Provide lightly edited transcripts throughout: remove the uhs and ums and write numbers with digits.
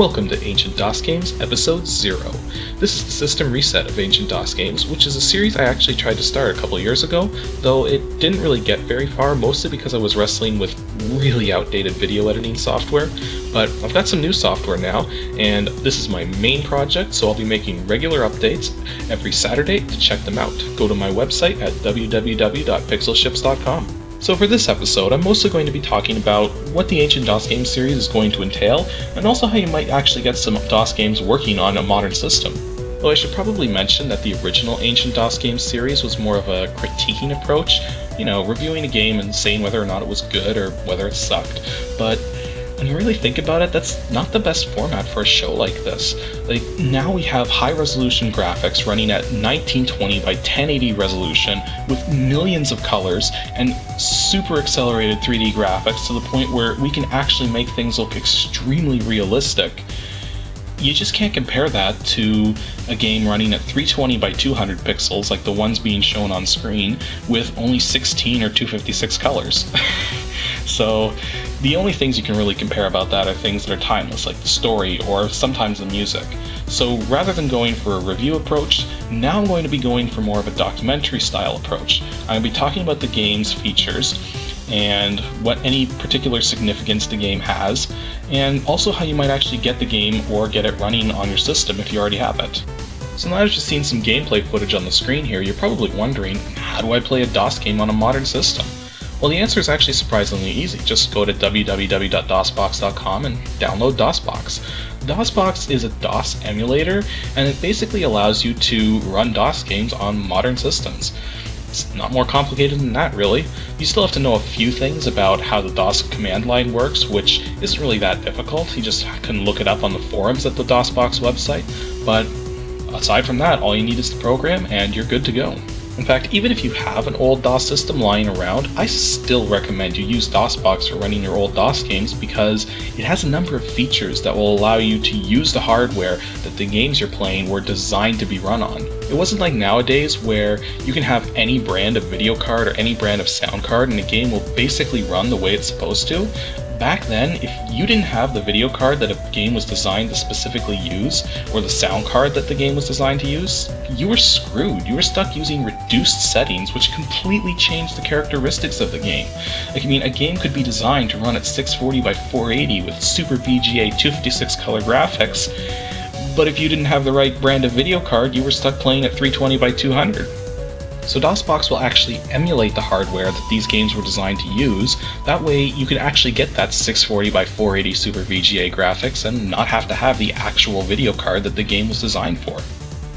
Welcome to Ancient DOS Games, Episode 0. This is the system reset of Ancient DOS Games, which is a series I actually tried to start a couple years ago, though it didn't really get very far, mostly because I was wrestling with really outdated video editing software. But I've got some new software now, and this is my main project, so I'll be making regular updates every Saturday to check them out. Go to my website at www.pixelships.com. So for this episode, I'm mostly going to be talking about what the Ancient DOS Games series is going to entail, and also how you might actually get some DOS games working on a modern system. Though I should probably mention that the original Ancient DOS Games series was more of a critiquing approach, reviewing a game and saying whether or not it was good or whether it sucked, but when you really think about it, that's not the best format for a show like this. Now we have high-resolution graphics running at 1920 by 1080 resolution with millions of colors and super accelerated 3D graphics to the point where we can actually make things look extremely realistic. You just can't compare that to a game running at 320 by 200 pixels like the ones being shown on screen with only 16 or 256 colors. So the only things you can really compare about that are things that are timeless, like the story or sometimes the music. So rather than going for a review approach, now I'm going to be going for more of a documentary style approach. I'm going to be talking about the game's features and what any particular significance the game has, and also how you might actually get the game or get it running on your system if you already have it. So now that you've seen some gameplay footage on the screen here, you're probably wondering, how do I play a DOS game on a modern system? Well, the answer is actually surprisingly easy. Just go to www.dosbox.com and download DOSBox. DOSBox is a DOS emulator, and it basically allows you to run DOS games on modern systems. It's not more complicated than that, really. You still have to know a few things about how the DOS command line works, which isn't really that difficult. You just can look it up on the forums at the DOSBox website. But aside from that, all you need is the program, and you're good to go. In fact, even if you have an old DOS system lying around, I still recommend you use DOSBox for running your old DOS games because it has a number of features that will allow you to use the hardware that the games you're playing were designed to be run on. It wasn't like nowadays where you can have any brand of video card or any brand of sound card and the game will basically run the way it's supposed to. Back then, if you didn't have the video card that a game was designed to specifically use, or the sound card that the game was designed to use, you were screwed. You were stuck using reduced settings, which completely changed the characteristics of the game. A game could be designed to run at 640 by 480 with super VGA 256 color graphics, but if you didn't have the right brand of video card, you were stuck playing at 320 by 200. So DOSBox will actually emulate the hardware that these games were designed to use. That way you can actually get that 640 by 480 Super VGA graphics and not have to have the actual video card that the game was designed for.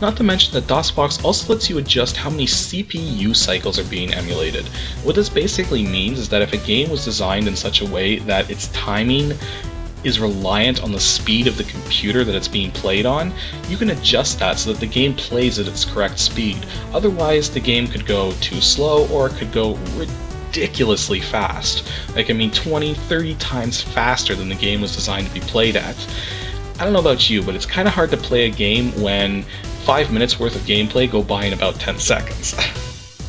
Not to mention that DOSBox also lets you adjust how many CPU cycles are being emulated. What this basically means is that if a game was designed in such a way that its timing is reliant on the speed of the computer that it's being played on, you can adjust that so that the game plays at its correct speed. Otherwise, the game could go too slow or it could go ridiculously fast. 20, 30 times faster than the game was designed to be played at. I don't know about you, but it's kind of hard to play a game when 5 minutes worth of gameplay go by in about 10 seconds.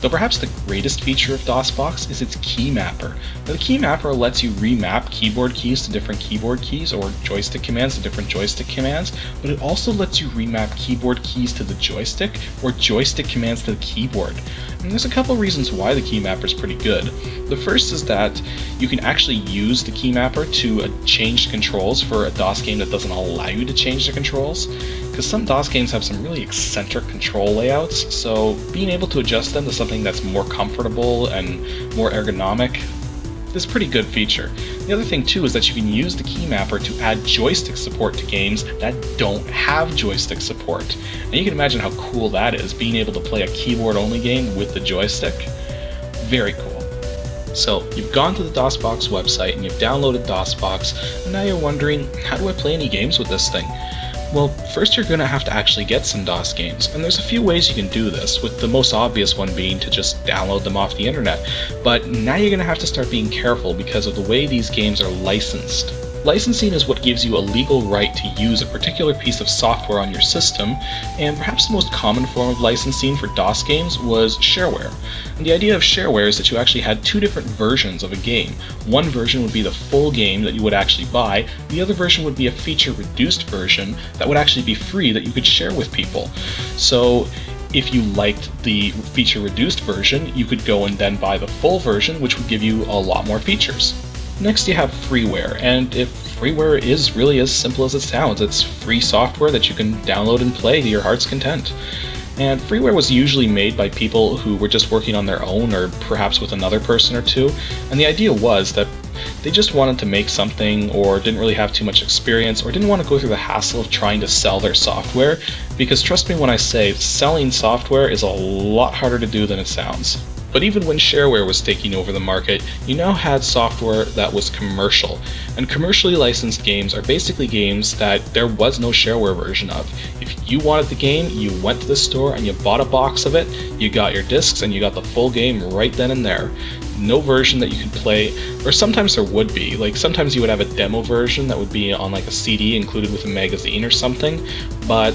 Though perhaps the greatest feature of DOSBox is its key mapper. Now, the key mapper lets you remap keyboard keys to different keyboard keys or joystick commands to different joystick commands, but it also lets you remap keyboard keys to the joystick or joystick commands to the keyboard. And there's a couple reasons why the key mapper is pretty good. The first is that you can actually use the key mapper to change controls for a DOS game that doesn't allow you to change the controls, because some DOS games have some really eccentric control layouts, so being able to adjust them to something that's more comfortable and more ergonomic is a pretty good feature. The other thing too is that you can use the key mapper to add joystick support to games that don't have joystick support. And you can imagine how cool that is, being able to play a keyboard-only game with the joystick. Very cool. So, you've gone to the DOSBox website and you've downloaded DOSBox, and now you're wondering, how do I play any games with this thing? Well, first you're going to have to actually get some DOS games, and there's a few ways you can do this, with the most obvious one being to just download them off the internet. But now you're going to have to start being careful because of the way these games are licensed. Licensing is what gives you a legal right to use a particular piece of software on your system, and perhaps the most common form of licensing for DOS games was shareware. And the idea of shareware is that you actually had two different versions of a game. One version would be the full game that you would actually buy, the other version would be a feature-reduced version that would actually be free that you could share with people. So if you liked the feature-reduced version, you could go and then buy the full version, which would give you a lot more features. Next you have freeware, and if freeware is really as simple as it sounds, it's free software that you can download and play to your heart's content. And freeware was usually made by people who were just working on their own, or perhaps with another person or two, and the idea was that they just wanted to make something, or didn't really have too much experience, or didn't want to go through the hassle of trying to sell their software, because trust me when I say, selling software is a lot harder to do than it sounds. But even when shareware was taking over the market, you now had software that was commercial. And commercially licensed games are basically games that there was no shareware version of. If you wanted the game, you went to the store and you bought a box of it, you got your discs and you got the full game right then and there. No version that you could play, or sometimes there would be, like sometimes you would have a demo version that would be on like a CD included with a magazine or something, but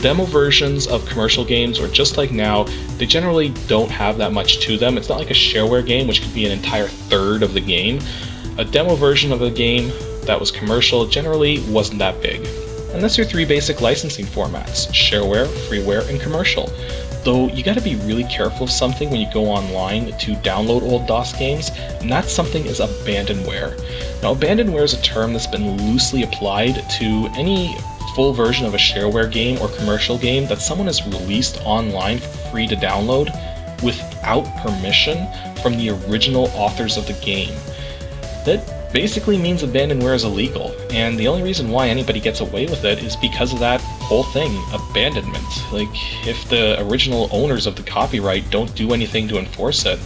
demo versions of commercial games, or just like now, they generally don't have that much to them. It's not like a shareware game, which could be an entire third of the game. A demo version of a game that was commercial generally wasn't that big. And that's your three basic licensing formats: shareware, freeware, and commercial. Though you gotta be really careful of something when you go online to download old DOS games, and that something is abandonware. Now, abandonware is a term that's been loosely applied to any full version of a shareware game or commercial game that someone has released online for free to download without permission from the original authors of the game. That basically means abandonware is illegal, and the only reason why anybody gets away with it is because of that whole thing, abandonment. Like, if the original owners of the copyright don't do anything to enforce it,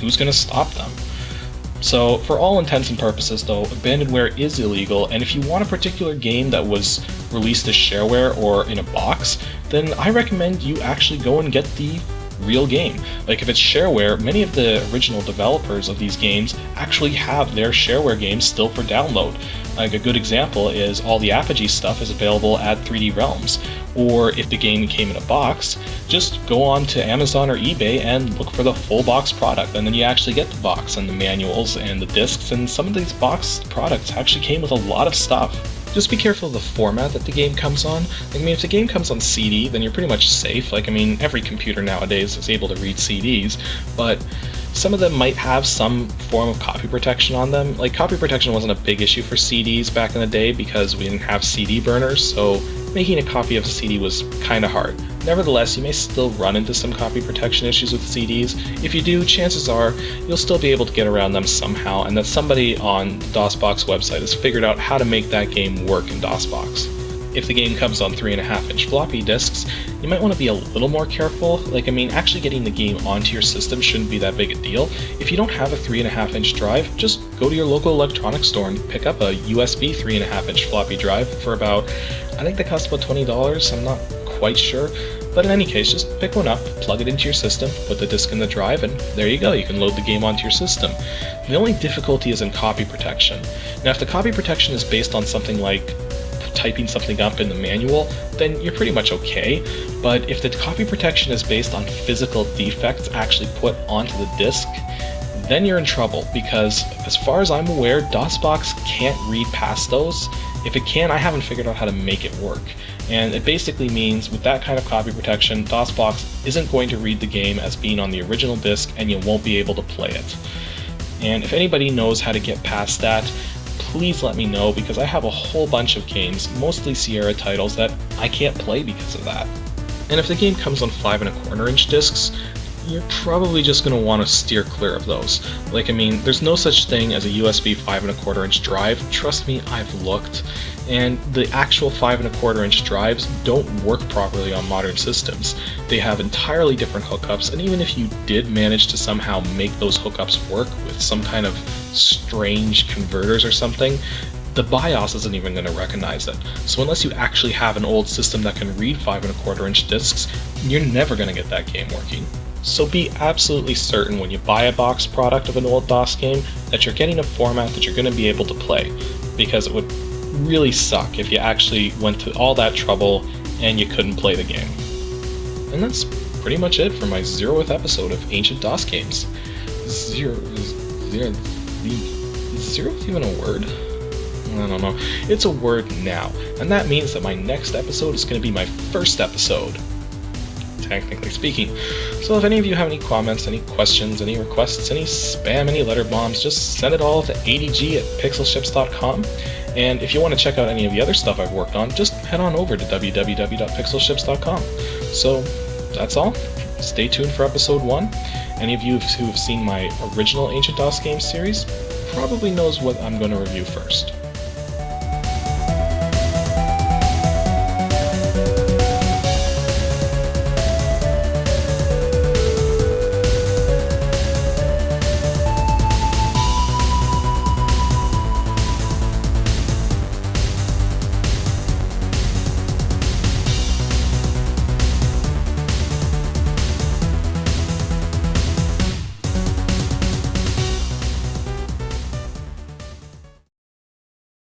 who's going to stop them? So, for all intents and purposes though, abandonware is illegal, and if you want a particular game that was released as shareware or in a box, then I recommend you actually go and get the real game. Like if it's shareware, many of the original developers of these games actually have their shareware games still for download. Like a good example is all the ADG stuff is available at 3D Realms. Or if the game came in a box, just go on to Amazon or eBay and look for the full box product, and then you actually get the box and the manuals and the discs, and some of these box products actually came with a lot of stuff. Just be careful of the format that the game comes on. I mean, if the game comes on CD, then you're pretty much safe. Like, I mean, every computer nowadays is able to read CDs, but some of them might have some form of copy protection on them. Like, copy protection wasn't a big issue for CDs back in the day because we didn't have CD burners, so making a copy of a CD was kinda hard. Nevertheless, you may still run into some copy protection issues with CDs. If you do, chances are you'll still be able to get around them somehow, and that somebody on the DOSBox website has figured out how to make that game work in DOSBox. If the game comes on 3.5-inch floppy disks, you might want to be a little more careful. Like, I mean, actually getting the game onto your system shouldn't be that big a deal. If you don't have a 3.5-inch drive, just go to your local electronics store and pick up a USB 3.5-inch floppy drive for about, I think they cost about $20, I'm not quite sure. But in any case, just pick one up, plug it into your system, put the disc in the drive, and there you go, you can load the game onto your system. The only difficulty is in copy protection. Now, if the copy protection is based on something like typing something up in the manual, then you're pretty much okay. But if the copy protection is based on physical defects actually put onto the disk, then you're in trouble, because as far as I'm aware, DOSBox can't read past those. If it can, I haven't figured out how to make it work. And it basically means with that kind of copy protection, DOSBox isn't going to read the game as being on the original disk, and you won't be able to play it. And if anybody knows how to get past that, please let me know, because I have a whole bunch of games, mostly Sierra titles, that I can't play because of that. And if the game comes on 5.25-inch discs, you're probably just going to want to steer clear of those. Like, I mean, there's no such thing as a USB 5.25-inch drive. Trust me, I've looked. And the actual 5.25-inch drives don't work properly on modern systems. They have entirely different hookups, and even if you did manage to somehow make those hookups work with some kind of strange converters or something, the BIOS isn't even going to recognize it. So unless you actually have an old system that can read 5.25-inch discs, you're never going to get that game working. So be absolutely certain when you buy a box product of an old DOS game that you're getting a format that you're going to be able to play. because it would really suck if you actually went to all that trouble and you couldn't play the game. And that's pretty much it for my 0th episode of Ancient DOS Games. Zero is even a word? I don't know. It's a word now, and that means that my next episode is going to be my first episode, technically speaking. So if any of you have any comments, any questions, any requests, any spam, any letter bombs, just send it all to adg@pixelships.com. And if you want to check out any of the other stuff I've worked on, just head on over to www.pixelships.com. So that's all. Stay tuned for episode 1. Any of you who have seen my original Ancient DOS Games series probably knows what I'm going to review first.